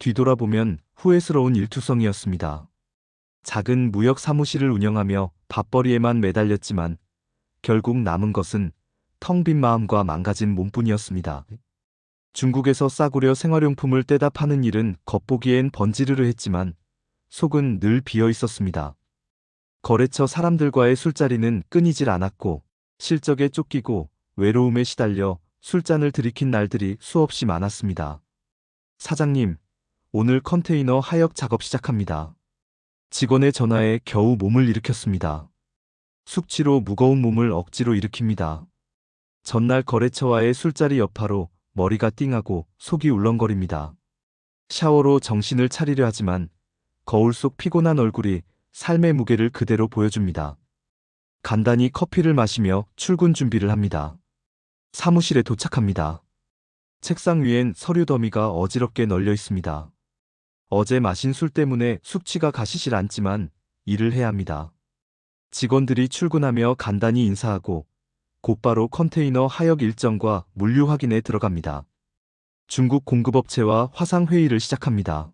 뒤돌아보면 후회스러운 일투성이었습니다. 작은 무역 사무실을 운영하며 밥벌이에만 매달렸지만 결국 남은 것은 텅 빈 마음과 망가진 몸뿐이었습니다. 중국에서 싸구려 생활용품을 떼다 파는 일은 겉보기엔 번지르르 했지만 속은 늘 비어 있었습니다. 거래처 사람들과의 술자리는 끊이질 않았고 실적에 쫓기고 외로움에 시달려 술잔을 들이킨 날들이 수없이 많았습니다. 사장님, 오늘 컨테이너 하역 작업 시작합니다. 직원의 전화에 겨우 몸을 일으켰습니다. 숙취로 무거운 몸을 억지로 일으킵니다. 전날 거래처와의 술자리 여파로 머리가 띵하고 속이 울렁거립니다. 샤워로 정신을 차리려 하지만 거울 속 피곤한 얼굴이 삶의 무게를 그대로 보여줍니다. 간단히 커피를 마시며 출근 준비를 합니다. 사무실에 도착합니다. 책상 위엔 서류 더미가 어지럽게 널려 있습니다. 어제 마신 술 때문에 숙취가 가시질 않지만 일을 해야 합니다. 직원들이 출근하며 간단히 인사하고 곧바로 컨테이너 하역 일정과 물류 확인에 들어갑니다. 중국 공급업체와 화상 회의를 시작합니다.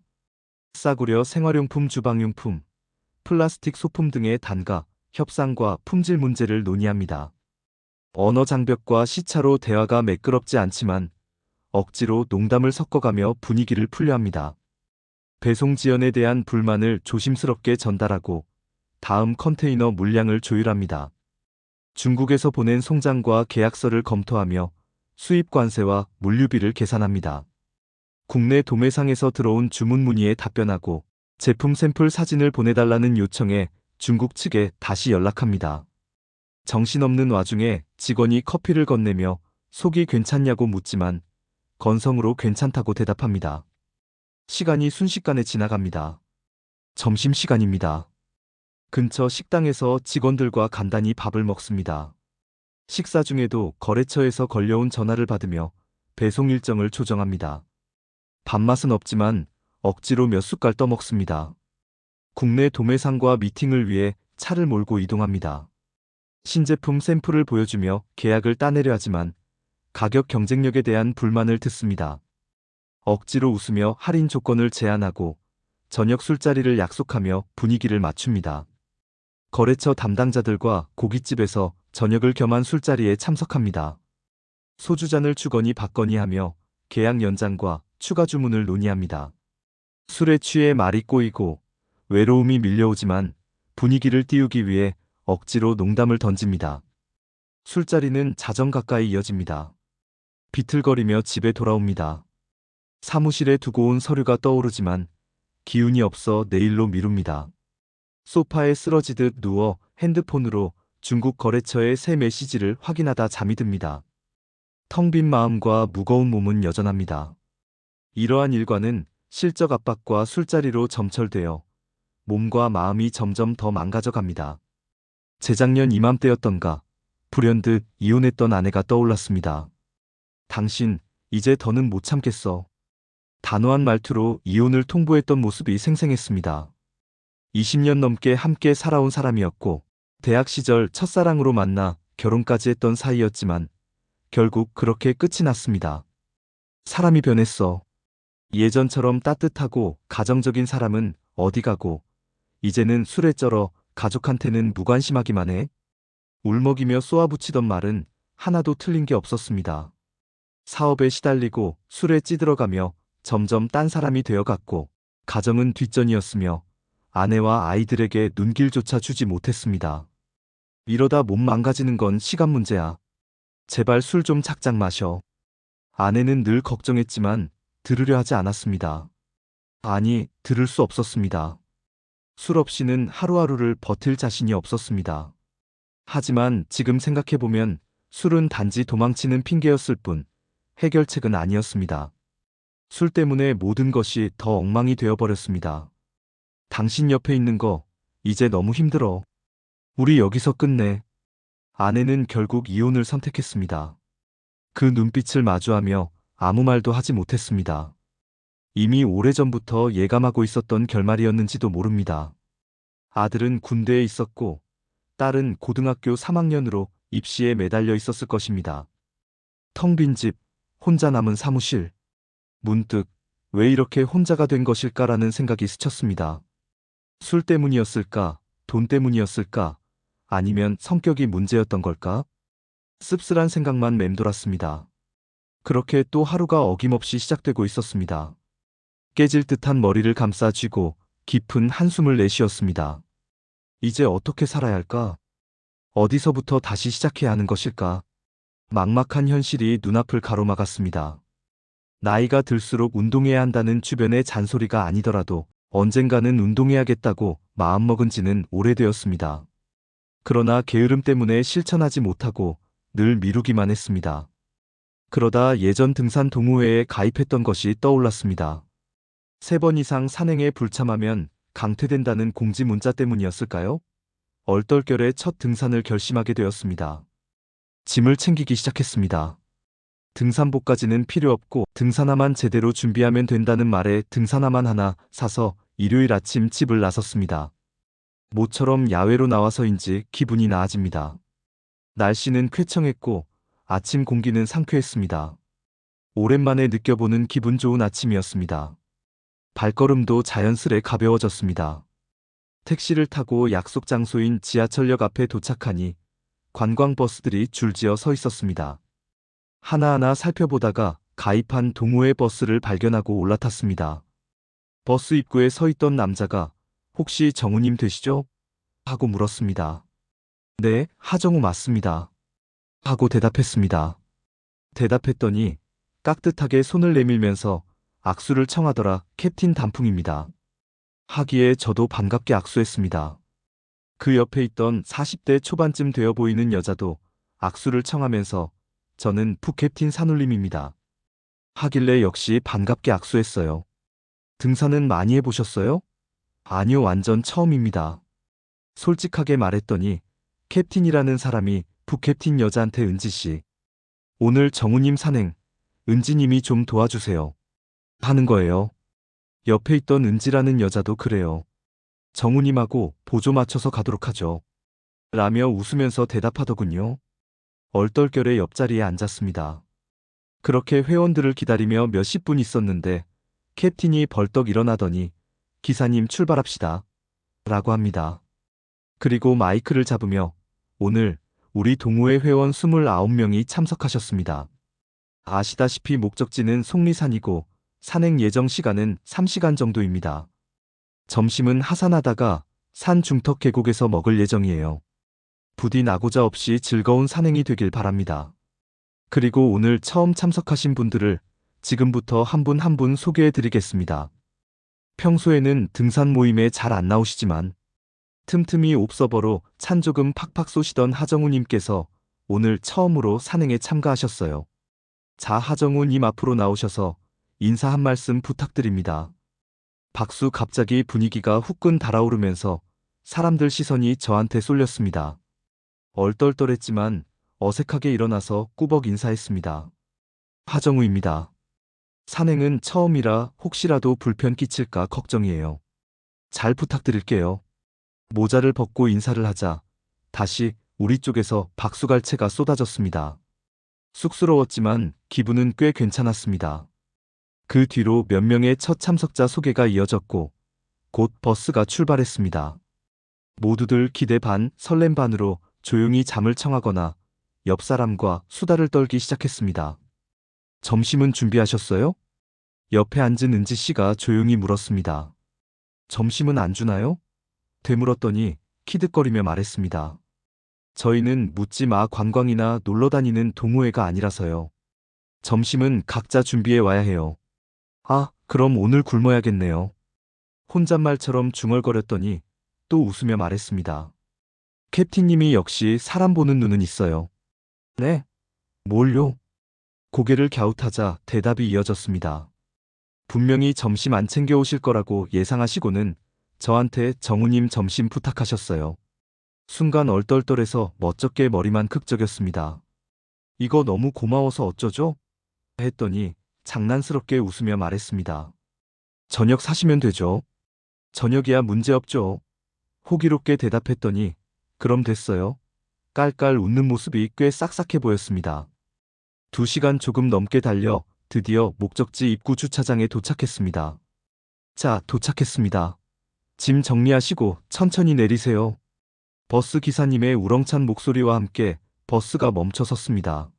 싸구려 생활용품, 주방용품, 플라스틱 소품 등의 단가, 협상과 품질 문제를 논의합니다. 언어 장벽과 시차로 대화가 매끄럽지 않지만 억지로 농담을 섞어가며 분위기를 풀려합니다. 배송 지연에 대한 불만을 조심스럽게 전달하고 다음 컨테이너 물량을 조율합니다. 중국에서 보낸 송장과 계약서를 검토하며 수입 관세와 물류비를 계산합니다. 국내 도매상에서 들어온 주문 문의에 답변하고 제품 샘플 사진을 보내달라는 요청에 중국 측에 다시 연락합니다. 정신없는 와중에 직원이 커피를 건네며 속이 괜찮냐고 묻지만 건성으로 괜찮다고 대답합니다. 시간이 순식간에 지나갑니다. 점심시간입니다. 근처 식당에서 직원들과 간단히 밥을 먹습니다. 식사 중에도 거래처에서 걸려온 전화를 받으며 배송 일정을 조정합니다. 밥맛은 없지만 억지로 몇 숟갈 떠먹습니다. 국내 도매상과 미팅을 위해 차를 몰고 이동합니다. 신제품 샘플을 보여주며 계약을 따내려 하지만 가격 경쟁력에 대한 불만을 듣습니다. 억지로 웃으며 할인 조건을 제안하고 저녁 술자리를 약속하며 분위기를 맞춥니다. 거래처 담당자들과 고깃집에서 저녁을 겸한 술자리에 참석합니다. 소주잔을 주거니 받거니 하며 계약 연장과 추가 주문을 논의합니다. 술에 취해 말이 꼬이고 외로움이 밀려오지만 분위기를 띄우기 위해 억지로 농담을 던집니다. 술자리는 자정 가까이 이어집니다. 비틀거리며 집에 돌아옵니다. 사무실에 두고 온 서류가 떠오르지만 기운이 없어 내일로 미룹니다. 소파에 쓰러지듯 누워 핸드폰으로 중국 거래처의 새 메시지를 확인하다 잠이 듭니다. 텅 빈 마음과 무거운 몸은 여전합니다. 이러한 일과는 실적 압박과 술자리로 점철되어 몸과 마음이 점점 더 망가져갑니다. 재작년 이맘때였던가 불현듯 이혼했던 아내가 떠올랐습니다. 당신, 이제 더는 못 참겠어. 단호한 말투로 이혼을 통보했던 모습이 생생했습니다. 20년 넘게 함께 살아온 사람이었고 대학 시절 첫사랑으로 만나 결혼까지 했던 사이였지만 결국 그렇게 끝이 났습니다. 사람이 변했어. 예전처럼 따뜻하고 가정적인 사람은 어디 가고 이제는 술에 쩔어 가족한테는 무관심하기만 해. 울먹이며 쏘아붙이던 말은 하나도 틀린 게 없었습니다. 사업에 시달리고 술에 찌들어가며 점점 딴 사람이 되어갔고 가정은 뒷전이었으며 아내와 아이들에게 눈길조차 주지 못했습니다. 이러다 몸 망가지는 건 시간 문제야. 제발 술 좀 작작 마셔. 아내는 늘 걱정했지만 들으려 하지 않았습니다. 아니, 들을 수 없었습니다. 술 없이는 하루하루를 버틸 자신이 없었습니다. 하지만 지금 생각해보면 술은 단지 도망치는 핑계였을 뿐 해결책은 아니었습니다. 술 때문에 모든 것이 더 엉망이 되어버렸습니다. 당신 옆에 있는 거 이제 너무 힘들어. 우리 여기서 끝내. 아내는 결국 이혼을 선택했습니다. 그 눈빛을 마주하며 아무 말도 하지 못했습니다. 이미 오래전부터 예감하고 있었던 결말이었는지도 모릅니다. 아들은 군대에 있었고 딸은 고등학교 3학년으로 입시에 매달려 있었을 것입니다. 텅 빈 집, 혼자 남은 사무실. 문득 왜 이렇게 혼자가 된 것일까라는 생각이 스쳤습니다. 술 때문이었을까? 돈 때문이었을까? 아니면 성격이 문제였던 걸까? 씁쓸한 생각만 맴돌았습니다. 그렇게 또 하루가 어김없이 시작되고 있었습니다. 깨질 듯한 머리를 감싸 쥐고 깊은 한숨을 내쉬었습니다. 이제 어떻게 살아야 할까? 어디서부터 다시 시작해야 하는 것일까? 막막한 현실이 눈앞을 가로막았습니다. 나이가 들수록 운동해야 한다는 주변의 잔소리가 아니더라도 언젠가는 운동해야겠다고 마음먹은 지는 오래되었습니다. 그러나 게으름 때문에 실천하지 못하고 늘 미루기만 했습니다. 그러다 예전 등산 동호회에 가입했던 것이 떠올랐습니다. 3번 이상 산행에 불참하면 강퇴된다는 공지 문자 때문이었을까요? 얼떨결에 첫 등산을 결심하게 되었습니다. 짐을 챙기기 시작했습니다. 등산복까지는 필요 없고 등산화만 제대로 준비하면 된다는 말에 등산화만 하나 사서 일요일 아침 집을 나섰습니다. 모처럼 야외로 나와서인지 기분이 나아집니다. 날씨는 쾌청했고 아침 공기는 상쾌했습니다. 오랜만에 느껴보는 기분 좋은 아침이었습니다. 발걸음도 자연스레 가벼워졌습니다. 택시를 타고 약속 장소인 지하철역 앞에 도착하니 관광버스들이 줄지어 서 있었습니다. 하나하나 살펴보다가 가입한 동호회 버스를 발견하고 올라탔습니다. 버스 입구에 서 있던 남자가 혹시 정우님 되시죠? 하고 물었습니다. 네, 하정우 맞습니다. 하고 대답했습니다. 대답했더니 깍듯하게 손을 내밀면서 악수를 청하더라. 캡틴 단풍입니다. 하기에 저도 반갑게 악수했습니다. 그 옆에 있던 40대 초반쯤 되어 보이는 여자도 악수를 청하면서 저는 푸캡틴 산울림입니다. 하길래 역시 반갑게 악수했어요. 등산은 많이 해보셨어요? 아니요, 완전 처음입니다. 솔직하게 말했더니 캡틴이라는 사람이 푸캡틴 여자한테 은지씨, 오늘 정우님 산행, 은지님이 좀 도와주세요. 하는 거예요. 옆에 있던 은지라는 여자도 그래요. 정우님하고 보조 맞춰서 가도록 하죠. 라며 웃으면서 대답하더군요. 얼떨결에 옆자리에 앉았습니다. 그렇게 회원들을 기다리며 몇십 분 있었는데 캡틴이 벌떡 일어나더니 기사님 출발합시다. 라고 합니다. 그리고 마이크를 잡으며 오늘 우리 동호회 회원 29명이 참석하셨습니다. 아시다시피 목적지는 속리산이고 산행 예정 시간은 3시간 정도입니다. 점심은 하산하다가 산 중턱 계곡에서 먹을 예정이에요. 부디 나고자 없이 즐거운 산행이 되길 바랍니다. 그리고 오늘 처음 참석하신 분들을 지금부터 한 분 한 분 소개해 드리겠습니다. 평소에는 등산 모임에 잘 안 나오시지만 틈틈이 옵서버로 찬 조금 팍팍 쏘시던 하정우님께서 오늘 처음으로 산행에 참가하셨어요. 자, 하정우님 앞으로 나오셔서 인사 한 말씀 부탁드립니다. 박수. 갑자기 분위기가 후끈 달아오르면서 사람들 시선이 저한테 쏠렸습니다. 얼떨떨했지만 어색하게 일어나서 꾸벅 인사했습니다. 하정우입니다. 산행은 처음이라 혹시라도 불편 끼칠까 걱정이에요. 잘 부탁드릴게요. 모자를 벗고 인사를 하자 다시 우리 쪽에서 박수갈채가 쏟아졌습니다. 쑥스러웠지만 기분은 꽤 괜찮았습니다. 그 뒤로 몇 명의 첫 참석자 소개가 이어졌고 곧 버스가 출발했습니다. 모두들 기대 반, 설렘 반으로 조용히 잠을 청하거나 옆 사람과 수다를 떨기 시작했습니다. 점심은 준비하셨어요? 옆에 앉은 은지 씨가 조용히 물었습니다. 점심은 안 주나요? 되물었더니 키득거리며 말했습니다. 저희는 묻지 마 관광이나 놀러 다니는 동호회가 아니라서요. 점심은 각자 준비해 와야 해요. 아, 그럼 오늘 굶어야겠네요. 혼잣말처럼 중얼거렸더니 또 웃으며 말했습니다. 캡틴님이 역시 사람 보는 눈은 있어요. 네? 뭘요? 고개를 갸웃하자 대답이 이어졌습니다. 분명히 점심 안 챙겨 오실 거라고 예상하시고는 저한테 정우님 점심 부탁하셨어요. 순간 얼떨떨해서 멋쩍게 머리만 극적였습니다. 이거 너무 고마워서 어쩌죠? 했더니 장난스럽게 웃으며 말했습니다. 저녁 사시면 되죠. 저녁이야 문제없죠. 호기롭게 대답했더니 그럼 됐어요. 깔깔 웃는 모습이 꽤 싹싹해 보였습니다. 2시간 조금 넘게 달려 드디어 목적지 입구 주차장에 도착했습니다. 자, 도착했습니다. 짐 정리하시고 천천히 내리세요. 버스 기사님의 우렁찬 목소리와 함께 버스가 멈춰 섰습니다.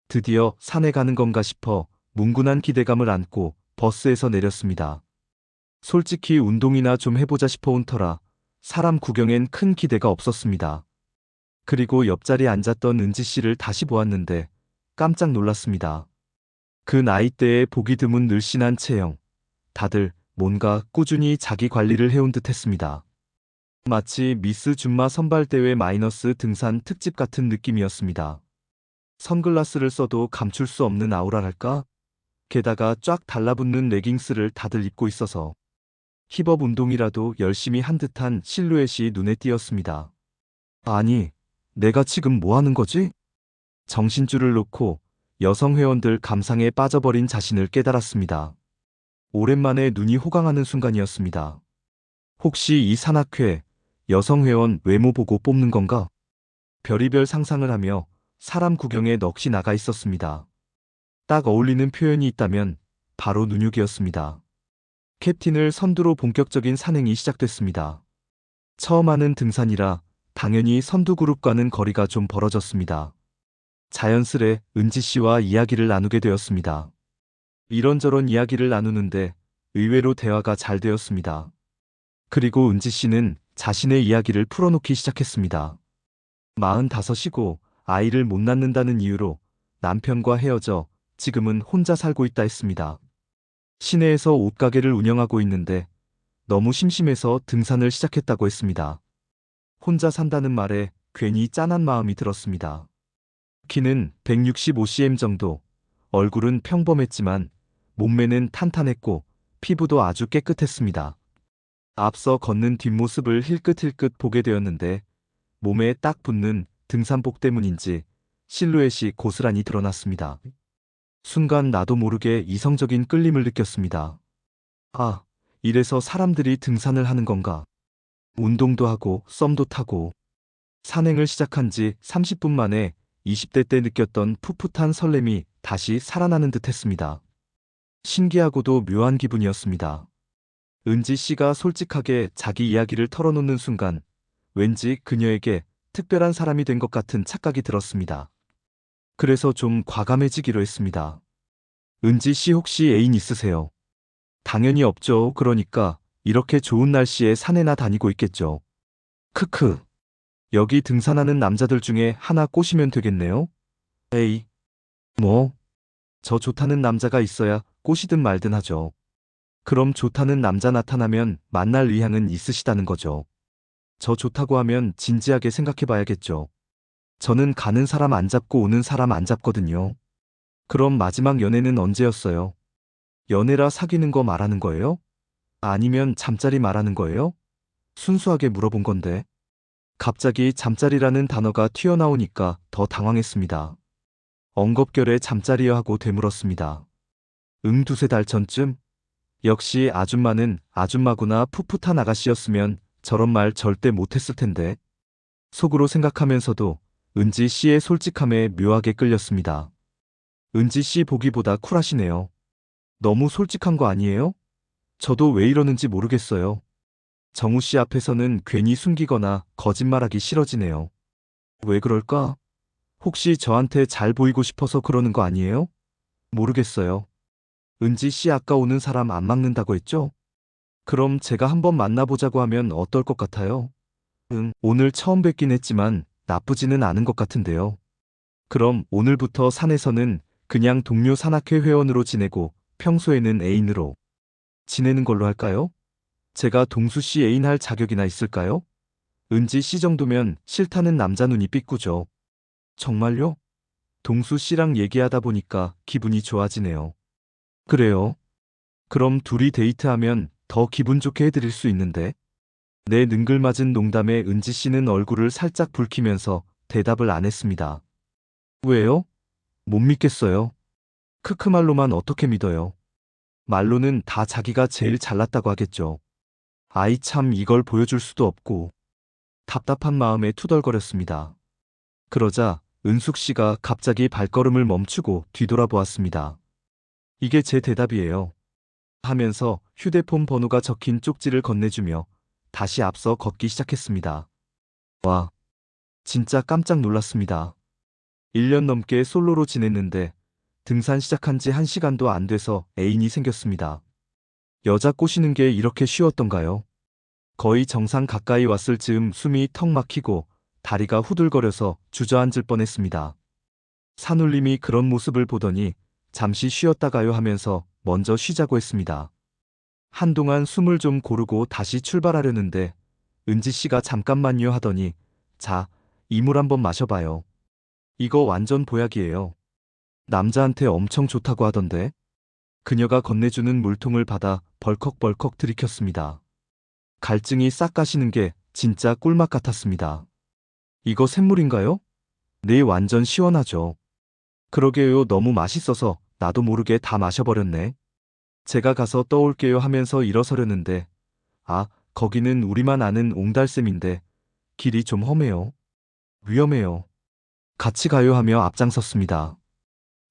드디어 산에 가는 건가 싶어 뭉근한 기대감을 안고 버스에서 내렸습니다. 솔직히 운동이나 좀 해보자 싶어 온 터라 사람 구경엔 큰 기대가 없었습니다. 그리고 옆자리에 앉았던 은지 씨를 다시 보았는데 깜짝 놀랐습니다. 그 나이대에 보기 드문 늘씬한 체형. 다들 뭔가 꾸준히 자기 관리를 해온 듯 했습니다. 마치 미스 준마 선발대회 마이너스 등산 특집 같은 느낌이었습니다. 선글라스를 써도 감출 수 없는 아우라랄까? 게다가 쫙 달라붙는 레깅스를 다들 입고 있어서 힙업 운동이라도 열심히 한 듯한 실루엣이 눈에 띄었습니다. 아니, 내가 지금 뭐 하는 거지? 정신줄을 놓고 여성 회원들 감상에 빠져버린 자신을 깨달았습니다. 오랜만에 눈이 호강하는 순간이었습니다. 혹시 이 산악회 여성 회원 외모 보고 뽑는 건가? 별의별 상상을 하며 사람 구경에 넋이 나가 있었습니다. 딱 어울리는 표현이 있다면 바로 눈육이었습니다. 캡틴을 선두로 본격적인 산행이 시작됐습니다. 처음 하는 등산이라 당연히 선두 그룹과는 거리가 좀 벌어졌습니다. 자연스레 은지 씨와 이야기를 나누게 되었습니다. 이런저런 이야기를 나누는데 의외로 대화가 잘 되었습니다. 그리고 은지 씨는 자신의 이야기를 풀어놓기 시작했습니다. 45이고 아이를 못 낳는다는 이유로 남편과 헤어져 지금은 혼자 살고 있다 했습니다. 시내에서 옷가게를 운영하고 있는데 너무 심심해서 등산을 시작했다고 했습니다. 혼자 산다는 말에 괜히 짠한 마음이 들었습니다. 키는 165cm 정도, 얼굴은 평범했지만 몸매는 탄탄했고 피부도 아주 깨끗했습니다. 앞서 걷는 뒷모습을 힐끗힐끗 보게 되었는데 몸에 딱 붙는 등산복 때문인지 실루엣이 고스란히 드러났습니다. 순간 나도 모르게 이성적인 끌림을 느꼈습니다. 아, 이래서 사람들이 등산을 하는 건가? 운동도 하고 썸도 타고 산행을 시작한 지 30분 만에 20대 때 느꼈던 풋풋한 설렘이 다시 살아나는 듯 했습니다. 신기하고도 묘한 기분이었습니다. 은지 씨가 솔직하게 자기 이야기를 털어놓는 순간 왠지 그녀에게 특별한 사람이 된 것 같은 착각이 들었습니다. 그래서 좀 과감해지기로 했습니다. 은지 씨 혹시 애인 있으세요? 당연히 없죠. 그러니까 이렇게 좋은 날씨에 산에나 다니고 있겠죠. 크크. 여기 등산하는 남자들 중에 하나 꼬시면 되겠네요. 에이. 뭐? 저 좋다는 남자가 있어야 꼬시든 말든 하죠. 그럼 좋다는 남자 나타나면 만날 의향은 있으시다는 거죠. 저 좋다고 하면 진지하게 생각해 봐야겠죠. 저는 가는 사람 안 잡고 오는 사람 안 잡거든요. 그럼 마지막 연애는 언제였어요? 연애라 사귀는 거 말하는 거예요? 아니면 잠자리 말하는 거예요? 순수하게 물어본 건데. 갑자기 잠자리라는 단어가 튀어나오니까 더 당황했습니다. 엉겁결에 잠자리여 하고 되물었습니다. 두세 달 전쯤? 역시 아줌마는 아줌마구나. 풋풋한 아가씨였으면 저런 말 절대 못했을 텐데. 속으로 생각하면서도 은지 씨의 솔직함에 묘하게 끌렸습니다. 은지 씨 보기보다 쿨하시네요. 너무 솔직한 거 아니에요? 저도 왜 이러는지 모르겠어요. 정우 씨 앞에서는 괜히 숨기거나 거짓말하기 싫어지네요. 왜 그럴까? 혹시 저한테 잘 보이고 싶어서 그러는 거 아니에요? 모르겠어요. 은지 씨 아까 오는 사람 안 막는다고 했죠? 그럼 제가 한번 만나보자고 하면 어떨 것 같아요? 오늘 처음 뵙긴 했지만 나쁘지는 않은 것 같은데요. 그럼 오늘부터 산에서는 그냥 동료 산악회 회원으로 지내고 평소에는 애인으로 지내는 걸로 할까요? 제가 동수 씨 애인 할 자격이나 있을까요? 은지 씨 정도면 싫다는 남자 눈이 삐꾸죠. 정말요? 동수 씨랑 얘기하다 보니까 기분이 좋아지네요. 그래요. 그럼 둘이 데이트하면 더 기분 좋게 해드릴 수 있는데. 내 능글맞은 농담에 은지 씨는 얼굴을 살짝 붉히면서 대답을 안 했습니다. 왜요? 못 믿겠어요. 크크 말로만 어떻게 믿어요? 말로는 다 자기가 제일 잘났다고 하겠죠. 아이 참 이걸 보여줄 수도 없고. 답답한 마음에 투덜거렸습니다. 그러자 은숙 씨가 갑자기 발걸음을 멈추고 뒤돌아보았습니다. 이게 제 대답이에요. 하면서 휴대폰 번호가 적힌 쪽지를 건네주며 다시 앞서 걷기 시작했습니다. 와, 진짜 깜짝 놀랐습니다. 1년 넘게 솔로로 지냈는데 등산 시작한 지 1시간도 안 돼서 애인이 생겼습니다. 여자 꼬시는 게 이렇게 쉬웠던가요? 거의 정상 가까이 왔을 즈음 숨이 턱 막히고 다리가 후들거려서 주저앉을 뻔했습니다. 산울림이 그런 모습을 보더니 잠시 쉬었다 가요 하면서 먼저 쉬자고 했습니다. 한동안 숨을 좀 고르고 다시 출발하려는데 은지 씨가 잠깐만요 하더니 자, 이 물 한번 마셔봐요. 이거 완전 보약이에요. 남자한테 엄청 좋다고 하던데. 그녀가 건네주는 물통을 받아 벌컥벌컥 들이켰습니다. 갈증이 싹 가시는 게 진짜 꿀맛 같았습니다. 이거 샘물인가요? 네, 완전 시원하죠. 그러게요. 너무 맛있어서 나도 모르게 다 마셔버렸네. 제가 가서 떠올게요 하면서 일어서려는데 아, 거기는 우리만 아는 옹달샘인데 길이 좀 험해요. 위험해요. 같이 가요 하며 앞장섰습니다.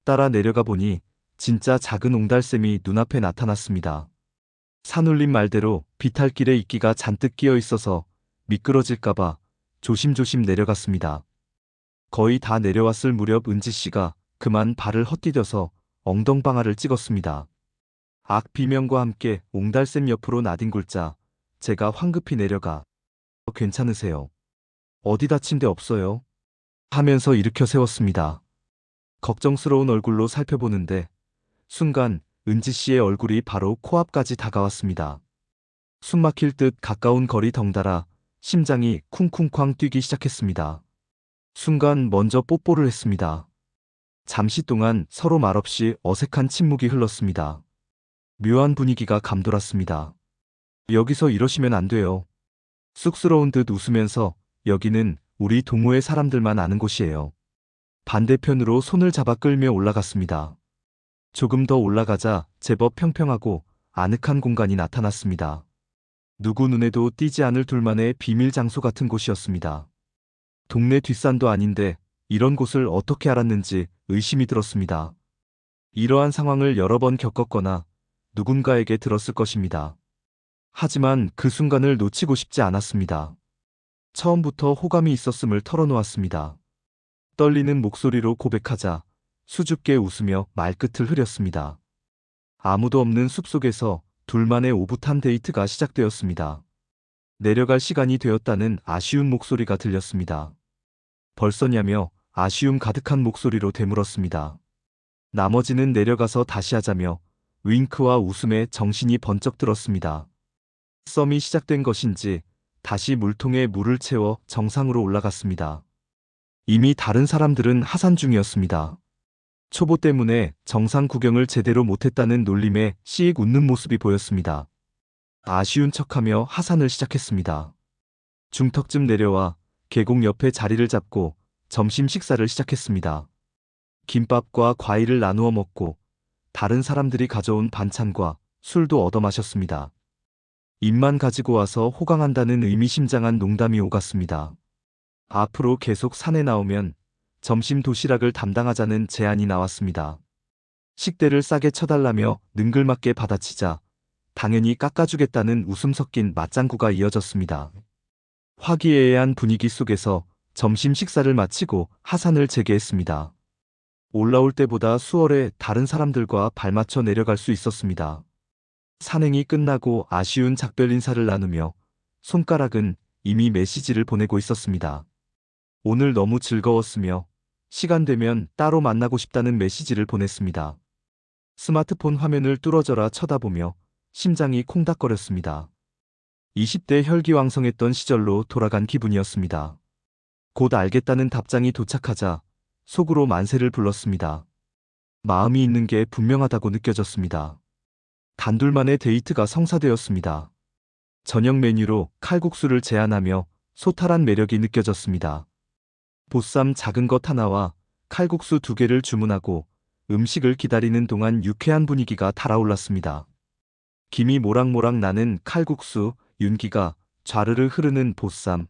따라 내려가 보니 진짜 작은 옹달샘이 눈앞에 나타났습니다. 산울림 말대로 비탈길에 이끼가 잔뜩 끼어 있어서 미끄러질까봐 조심조심 내려갔습니다. 거의 다 내려왔을 무렵 은지 씨가 그만 발을 헛디뎌서 엉덩방아를 찍었습니다. 악 비명과 함께 옹달샘 옆으로 나뒹굴자 제가 황급히 내려가 괜찮으세요? 어디 다친 데 없어요? 하면서 일으켜 세웠습니다. 걱정스러운 얼굴로 살펴보는데 순간 은지 씨의 얼굴이 바로 코앞까지 다가왔습니다. 숨막힐 듯 가까운 거리 덩달아 심장이 쿵쿵쾅 뛰기 시작했습니다. 순간 먼저 뽀뽀를 했습니다. 잠시 동안 서로 말없이 어색한 침묵이 흘렀습니다. 묘한 분위기가 감돌았습니다. 여기서 이러시면 안 돼요. 쑥스러운 듯 웃으면서 여기는 우리 동호회 사람들만 아는 곳이에요. 반대편으로 손을 잡아 끌며 올라갔습니다. 조금 더 올라가자 제법 평평하고 아늑한 공간이 나타났습니다. 누구 눈에도 띄지 않을 둘만의 비밀 장소 같은 곳이었습니다. 동네 뒷산도 아닌데 이런 곳을 어떻게 알았는지 의심이 들었습니다. 이러한 상황을 여러 번 겪었거나 누군가에게 들었을 것입니다. 하지만 그 순간을 놓치고 싶지 않았습니다. 처음부터 호감이 있었음을 털어놓았습니다. 떨리는 목소리로 고백하자 수줍게 웃으며 말끝을 흐렸습니다. 아무도 없는 숲속에서 둘만의 오붓한 데이트가 시작되었습니다. 내려갈 시간이 되었다는 아쉬운 목소리가 들렸습니다. 벌써냐며 아쉬움 가득한 목소리로 되물었습니다. 나머지는 내려가서 다시 하자며 윙크와 웃음에 정신이 번쩍 들었습니다. 썸이 시작된 것인지 다시 물통에 물을 채워 정상으로 올라갔습니다. 이미 다른 사람들은 하산 중이었습니다. 초보 때문에 정상 구경을 제대로 못했다는 놀림에 씩 웃는 모습이 보였습니다. 아쉬운 척하며 하산을 시작했습니다. 중턱쯤 내려와 계곡 옆에 자리를 잡고 점심 식사를 시작했습니다. 김밥과 과일을 나누어 먹고 다른 사람들이 가져온 반찬과 술도 얻어 마셨습니다. 입만 가지고 와서 호강한다는 의미심장한 농담이 오갔습니다. 앞으로 계속 산에 나오면 점심 도시락을 담당하자는 제안이 나왔습니다. 식대를 싸게 쳐달라며 능글맞게 받아치자 당연히 깎아주겠다는 웃음 섞인 맞장구가 이어졌습니다. 화기애애한 분위기 속에서 점심 식사를 마치고 하산을 재개했습니다. 올라올 때보다 수월해 다른 사람들과 발맞춰 내려갈 수 있었습니다. 산행이 끝나고 아쉬운 작별 인사를 나누며 손가락은 이미 메시지를 보내고 있었습니다. 오늘 너무 즐거웠으며 시간 되면 따로 만나고 싶다는 메시지를 보냈습니다. 스마트폰 화면을 뚫어져라 쳐다보며 심장이 콩닥거렸습니다. 20대 혈기왕성했던 시절로 돌아간 기분이었습니다. 곧 알겠다는 답장이 도착하자 속으로 만세를 불렀습니다. 마음이 있는 게 분명하다고 느껴졌습니다. 단둘만의 데이트가 성사되었습니다. 저녁 메뉴로 칼국수를 제안하며 소탈한 매력이 느껴졌습니다. 보쌈 작은 것 하나와 칼국수 2개를 주문하고 음식을 기다리는 동안 유쾌한 분위기가 달아올랐습니다. 김이 모락모락 나는 칼국수, 윤기가 좌르르 흐르는 보쌈,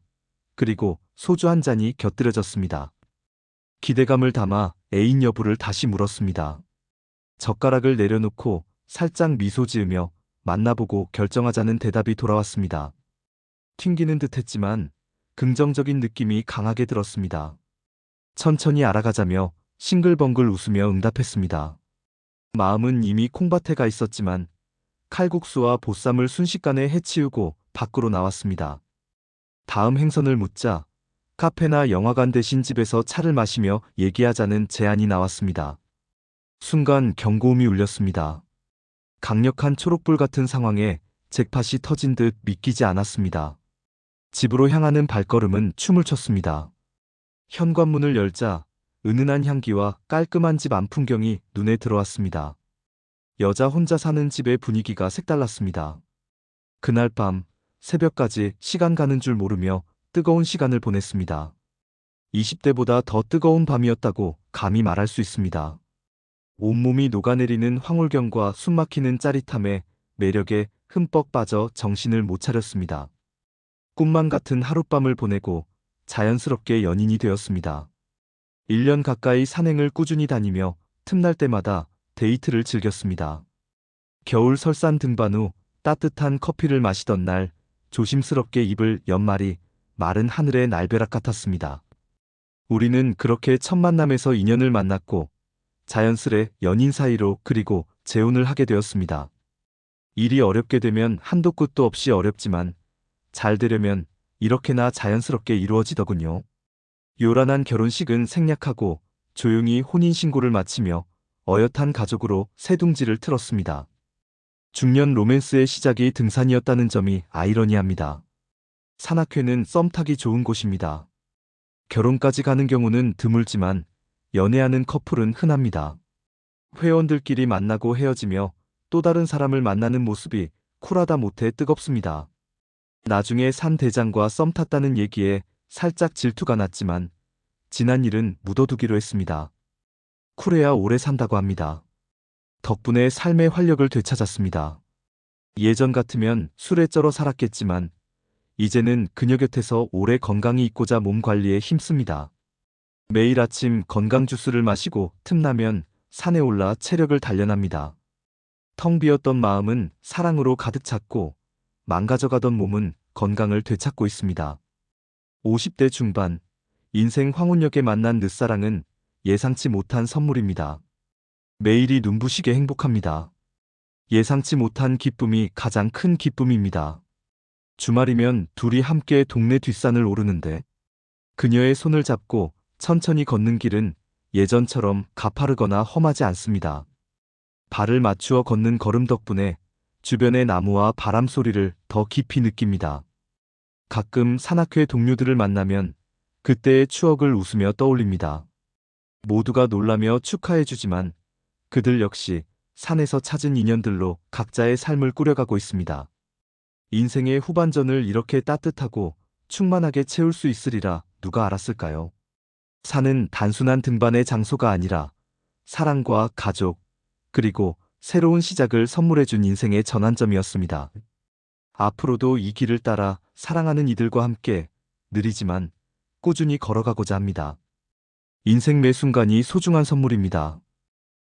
그리고 소주 한 잔이 곁들여졌습니다. 기대감을 담아 애인 여부를 다시 물었습니다. 젓가락을 내려놓고 살짝 미소 지으며 만나보고 결정하자는 대답이 돌아왔습니다. 튕기는 듯했지만 긍정적인 느낌이 강하게 들었습니다. 천천히 알아가자며 싱글벙글 웃으며 응답했습니다. 마음은 이미 콩밭에 가 있었지만 칼국수와 보쌈을 순식간에 해치우고 밖으로 나왔습니다. 다음 행선을 묻자 카페나 영화관 대신 집에서 차를 마시며 얘기하자는 제안이 나왔습니다. 순간 경고음이 울렸습니다. 강력한 초록불 같은 상황에 잭팟이 터진 듯 믿기지 않았습니다. 집으로 향하는 발걸음은 춤을 췄습니다. 현관문을 열자 은은한 향기와 깔끔한 집 안 풍경이 눈에 들어왔습니다. 여자 혼자 사는 집의 분위기가 색달랐습니다. 그날 밤 새벽까지 시간 가는 줄 모르며 뜨거운 시간을 보냈습니다. 20대보다 더 뜨거운 밤이었다고 감히 말할 수 있습니다. 온몸이 녹아내리는 황홀경과 숨막히는 짜릿함에 매력에 흠뻑 빠져 정신을 못 차렸습니다. 꿈만 같은 하룻밤을 보내고 자연스럽게 연인이 되었습니다. 1년 가까이 산행을 꾸준히 다니며 틈날 때마다 데이트를 즐겼습니다. 겨울 설산 등반 후 따뜻한 커피를 마시던 날 조심스럽게 입을 연 말이 마른 하늘의 날벼락 같았습니다. 우리는 그렇게 첫 만남에서 인연을 만났고 자연스레 연인 사이로 그리고 재혼을 하게 되었습니다. 일이 어렵게 되면 한도 끝도 없이 어렵지만 잘 되려면 이렇게나 자연스럽게 이루어지더군요. 요란한 결혼식은 생략하고 조용히 혼인신고를 마치며 어엿한 가족으로 새둥지를 틀었습니다. 중년 로맨스의 시작이 등산이었다는 점이 아이러니합니다. 산악회는 썸 타기 좋은 곳입니다. 결혼까지 가는 경우는 드물지만 연애하는 커플은 흔합니다. 회원들끼리 만나고 헤어지며 또 다른 사람을 만나는 모습이 쿨하다 못해 뜨겁습니다. 나중에 산 대장과 썸 탔다는 얘기에 살짝 질투가 났지만 지난 일은 묻어두기로 했습니다. 쿨해야 오래 산다고 합니다. 덕분에 삶의 활력을 되찾았습니다. 예전 같으면 술에 쩔어 살았겠지만 이제는 그녀 곁에서 오래 건강히 있고자 몸 관리에 힘씁니다. 매일 아침 건강 주스를 마시고 틈나면 산에 올라 체력을 단련합니다. 텅 비었던 마음은 사랑으로 가득 찼고 망가져가던 몸은 건강을 되찾고 있습니다. 50대 중반, 인생 황혼역에 만난 늦사랑은 예상치 못한 선물입니다. 매일이 눈부시게 행복합니다. 예상치 못한 기쁨이 가장 큰 기쁨입니다. 주말이면 둘이 함께 동네 뒷산을 오르는데 그녀의 손을 잡고 천천히 걷는 길은 예전처럼 가파르거나 험하지 않습니다. 발을 맞추어 걷는 걸음 덕분에 주변의 나무와 바람 소리를 더 깊이 느낍니다. 가끔 산악회 동료들을 만나면 그때의 추억을 웃으며 떠올립니다. 모두가 놀라며 축하해주지만 그들 역시 산에서 찾은 인연들로 각자의 삶을 꾸려가고 있습니다. 인생의 후반전을 이렇게 따뜻하고 충만하게 채울 수 있으리라 누가 알았을까요? 산은 단순한 등반의 장소가 아니라 사랑과 가족, 그리고 새로운 시작을 선물해준 인생의 전환점이었습니다. 앞으로도 이 길을 따라 사랑하는 이들과 함께 느리지만 꾸준히 걸어가고자 합니다. 인생 매 순간이 소중한 선물입니다.